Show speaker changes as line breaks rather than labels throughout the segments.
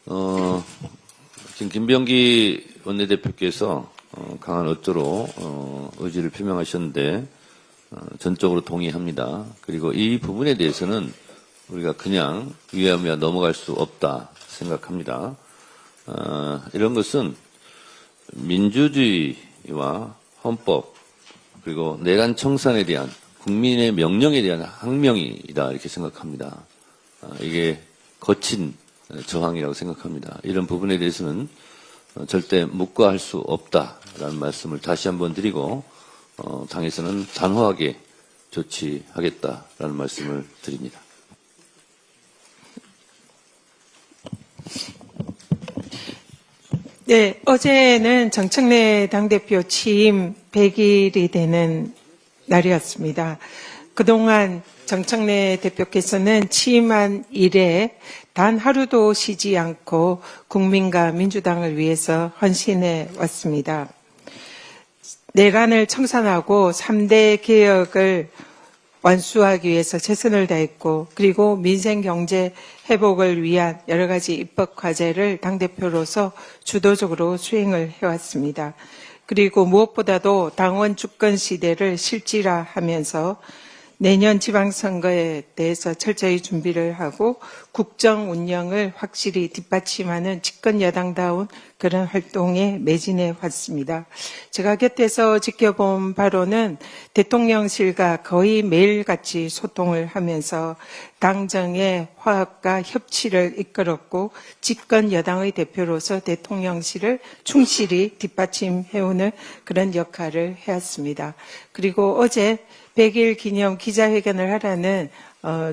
지금 김병기 원내대표께서 강한 어조로 의지를 표명하셨는데 전적으로 동의합니다. 그리고 이 부분에 대해서는 우리가 그냥 위하며 넘어갈 수 없다 생각합니다. 이런 것은 민주주의와 헌법 그리고 내란 청산에 대한 국민의 명령에 대한 항명이다 이렇게 생각합니다. 이게 거친 저항이라고 생각합니다. 이런 부분에 대해서는 절대 묵과할 수 없다라는 말씀을 다시 한번 드리고 당에서는 단호하게 조치하겠다라는 말씀을 드립니다.
네, 어제는 정청래 당대표 취임 100일이 되는 날이었습니다. 그동안 정청래 대표께서는 취임한 이래 단 하루도 쉬지 않고 국민과 민주당을 위해서 헌신해 왔습니다. 내란을 청산하고 3대 개혁을 완수하기 위해서 최선을 다했고 그리고 민생 경제 회복을 위한 여러 가지 입법 과제를 당대표로서 주도적으로 수행을 해왔습니다. 그리고 무엇보다도 당원 주권 시대를 실질화하면서 내년 지방선거에 대해서 철저히 준비를 하고 국정 운영을 확실히 뒷받침하는 집권 여당다운 그런 활동에 매진해 왔습니다. 제가 곁에서 지켜본 바로는 대통령실과 거의 매일같이 소통을 하면서 당정의 화합과 협치를 이끌었고 집권 여당의 대표로서 대통령실을 충실히 뒷받침해오는 그런 역할을 해왔습니다. 그리고 어제 100일 기념 기자회견을 하라는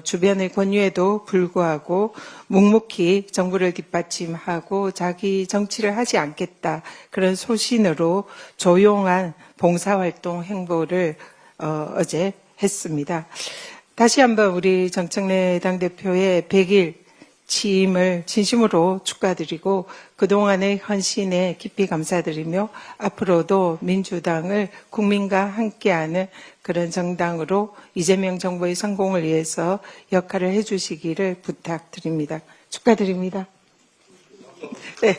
주변의 권유에도 불구하고 묵묵히 정부를 뒷받침하고 자기 정치를 하지 않겠다 그런 소신으로 조용한 봉사활동 행보를 어제 했습니다. 다시 한번 우리 정청래 당대표의 100일 취임을 진심으로 축하드리고 그동안의 헌신에 깊이 감사드리며 앞으로도 민주당을 국민과 함께하는 그런 정당으로 이재명 정부의 성공을 위해서 역할을 해주시기를 부탁드립니다. 축하드립니다. 네.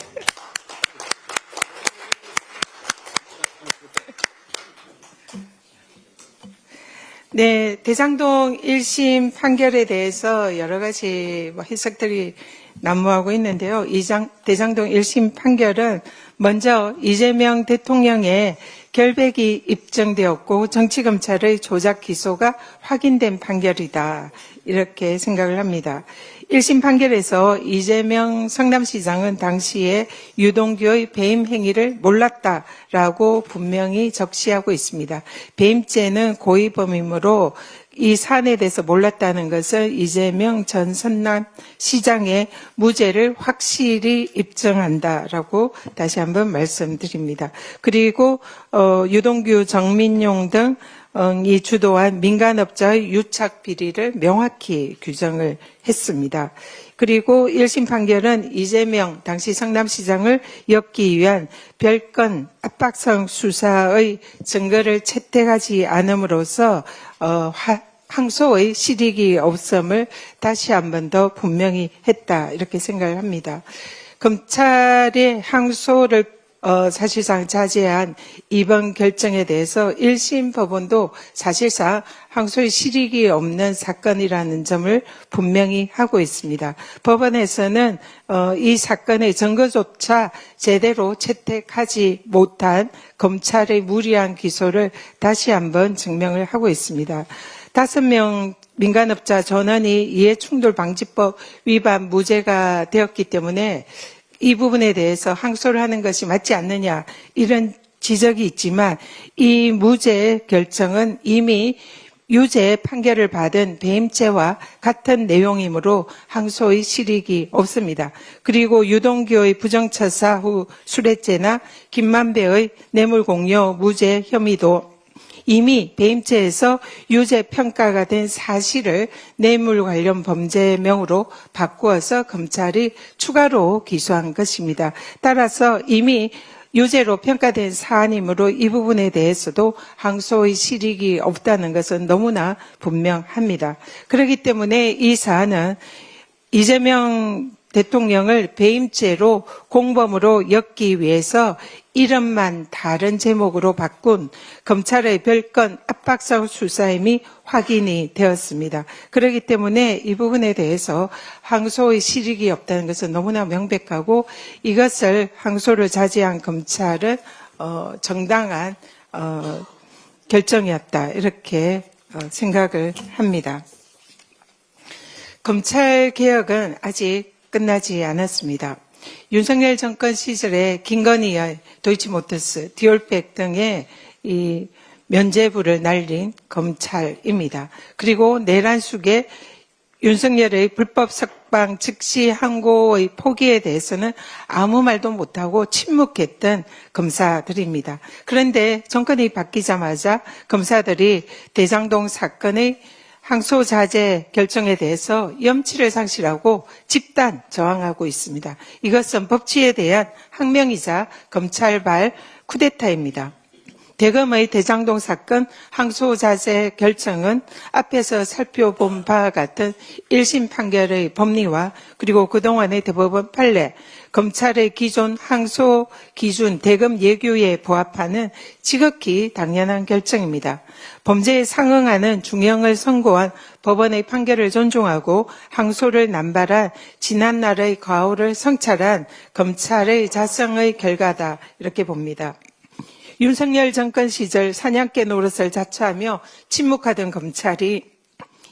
네, 대장동 1심 판결에 대해서 여러 가지 해석들이 난무하고 있는데요. 대장동 1심 판결은 먼저 이재명 대통령의 결백이 입증되었고 정치검찰의 조작 기소가 확인된 판결이다. 이렇게 생각을 합니다. 1심 판결에서 이재명 성남시장은 당시에 유동규의 배임 행위를 몰랐다라고 분명히 적시하고 있습니다. 배임죄는 고의범이므로 이 사안에 대해서 몰랐다는 것은 이재명 전 성남시장의 무죄를 확실히 입증한다라고 다시 한번 말씀드립니다. 그리고 유동규, 정민용 등 이 주도한 민간업자의 유착 비리를 명확히 규정을 했습니다. 그리고 1심 판결은 이재명 당시 성남시장을 엮기 위한 별건 압박성 수사의 증거를 채택하지 않음으로써 항소의 실익이 없음을 다시 한 번 더 분명히 했다 이렇게 생각을 합니다. 검찰의 항소를 사실상 자제한 이번 결정에 대해서 1심 법원도 사실상 항소의 실익이 없는 사건이라는 점을 분명히 하고 있습니다. 법원에서는 이 사건의 증거조차 제대로 채택하지 못한 검찰의 무리한 기소를 다시 한번 증명을 하고 있습니다. 5명 민간업자 전원이 이해충돌방지법 위반 무죄가 되었기 때문에 이 부분에 대해서 항소를 하는 것이 맞지 않느냐 이런 지적이 있지만 이 무죄 결정은 이미 유죄 판결을 받은 배임죄와 같은 내용이므로 항소의 실익이 없습니다. 그리고 유동규의 부정처사 후 수뢰죄나 김만배의 뇌물공여 무죄 혐의도 이미 배임죄에서 유죄 평가가 된 사실을 뇌물 관련 범죄명으로 바꾸어서 검찰이 추가로 기소한 것입니다. 따라서 이미 유죄로 평가된 사안이므로 이 부분에 대해서도 항소의 실익이 없다는 것은 너무나 분명합니다. 그렇기 때문에 이 사안은 이재명 대통령을 배임죄로 공범으로 엮기 위해서 이름만 다른 제목으로 바꾼 검찰의 별건 압박성 수사임이 확인이 되었습니다. 그렇기 때문에 이 부분에 대해서 항소의 실익이 없다는 것은 너무나 명백하고 이것을 항소를 자제한 검찰은 정당한 결정이었다 이렇게 생각을 합니다. 검찰 개혁은 아직 끝나지 않았습니다. 윤석열 정권 시절에 김건희의 도이치모터스, 디올백 등의 이 면죄부를 날린 검찰입니다. 그리고 내란 속에 윤석열의 불법 석방 즉시 항고의 포기에 대해서는 아무 말도 못하고 침묵했던 검사들입니다. 그런데 정권이 바뀌자마자 검사들이 대장동 사건의 항소 자제 결정에 대해서 염치를 상실하고 집단 저항하고 있습니다. 이것은 법치에 대한 항명이자 검찰발 쿠데타입니다. 대검의 대장동 사건 항소 자제 결정은 앞에서 살펴본 바와 같은 1심 판결의 법리와 그리고 그동안의 대법원 판례, 검찰의 기존 항소 기준 대검 예규에 부합하는 지극히 당연한 결정입니다. 범죄에 상응하는 중형을 선고한 법원의 판결을 존중하고 항소를 남발한 지난날의 과오를 성찰한 검찰의 자성의 결과다 이렇게 봅니다. 윤석열 정권 시절 사냥개 노릇을 자처하며 침묵하던 검찰이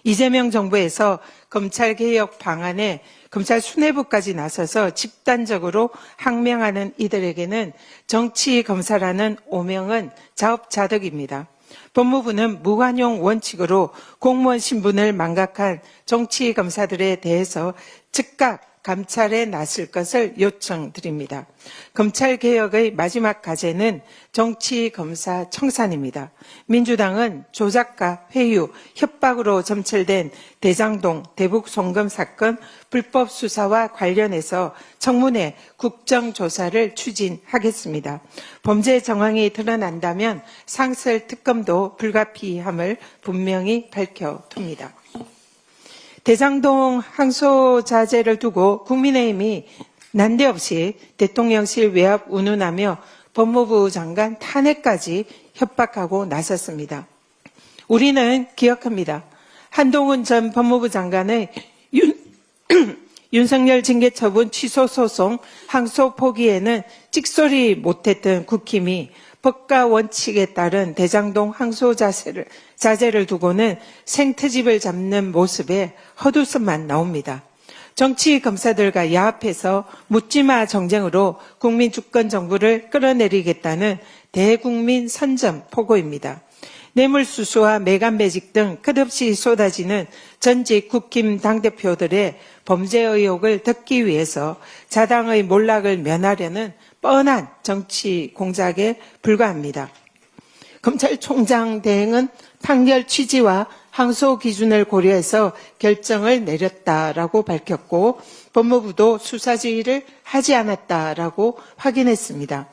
이재명 정부에서 검찰개혁 방안에 검찰 수뇌부까지 나서서 집단적으로 항명하는 이들에게는 정치검사라는 오명은 자업자득입니다. 법무부는 무관용 원칙으로 공무원 신분을 망각한 정치검사들에 대해서 즉각 감찰에 나설 것을 요청드립니다. 검찰개혁의 마지막 과제는 정치검사 청산입니다. 민주당은 조작과 회유, 협박으로 점철된 대장동, 대북 송금 사건 불법 수사와 관련해서 청문회 국정조사를 추진하겠습니다. 범죄 정황이 드러난다면 상설 특검도 불가피함을 분명히 밝혀둡니다. 대장동 항소 자제를 두고 국민의힘이 난데없이 대통령실 외압 운운하며 법무부 장관 탄핵까지 협박하고 나섰습니다. 우리는 기억합니다. 한동훈 전 법무부 장관의 윤석열 징계처분 취소 소송 항소 포기에는 찍소리 못했던 국힘이 법과 원칙에 따른 대장동 항소 자제를 두고는 생트집을 잡는 모습에 헛웃음만 나옵니다. 정치 검사들과 야합해서 묻지마 정쟁으로 국민 주권 정부를 끌어내리겠다는 대국민 선점 포고입니다. 뇌물수수와 매간매직 등 끝없이 쏟아지는 전직 국힘 당대표들의 범죄 의혹을 덮기 위해서 자당의 몰락을 면하려는 뻔한 정치 공작에 불과합니다. 검찰총장 대행은 판결 취지와 항소 기준을 고려해서 결정을 내렸다라고 밝혔고 법무부도 수사 지휘를 하지 않았다라고 확인했습니다.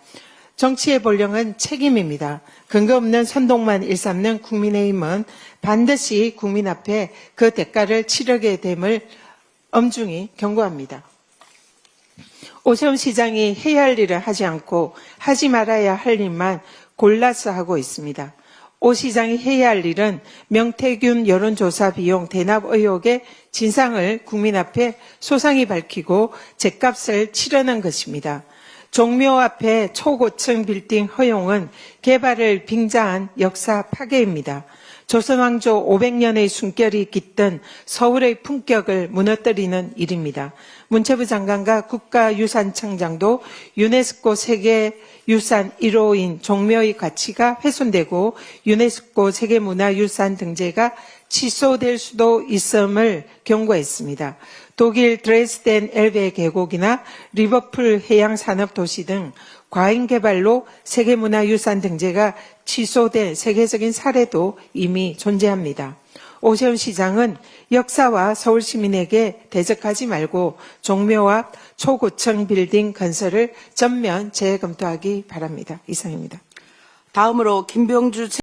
정치의 본령은 책임입니다. 근거 없는 선동만 일삼는 국민의힘은 반드시 국민 앞에 그 대가를 치르게 됨을 엄중히 경고합니다. 오세훈 시장이 해야 할 일을 하지 않고 하지 말아야 할 일만 골라서 하고 있습니다. 오 시장이 해야 할 일은 명태균 여론조사 비용 대납 의혹의 진상을 국민 앞에 소상히 밝히고 죗값을 치르는 것입니다. 종묘 앞에 초고층 빌딩 허용은 개발을 빙자한 역사 파괴입니다. 조선왕조 500년의 숨결이 깃든 서울의 품격을 무너뜨리는 일입니다. 문체부 장관과 국가유산청장도 유네스코 세계유산 1호인 종묘의 가치가 훼손되고 유네스코 세계문화유산 등재가 취소될 수도 있음을 경고했습니다. 독일 드레스덴 엘베 계곡이나 리버풀 해양산업도시 등 과잉 개발로 세계문화유산 등재가 취소된 세계적인 사례도 이미 존재합니다. 오세훈 시장은 역사와 서울 시민에게 대적하지 말고 종묘 앞 초고층 빌딩 건설을 전면 재검토하기 바랍니다. 이상입니다.
다음으로 김병주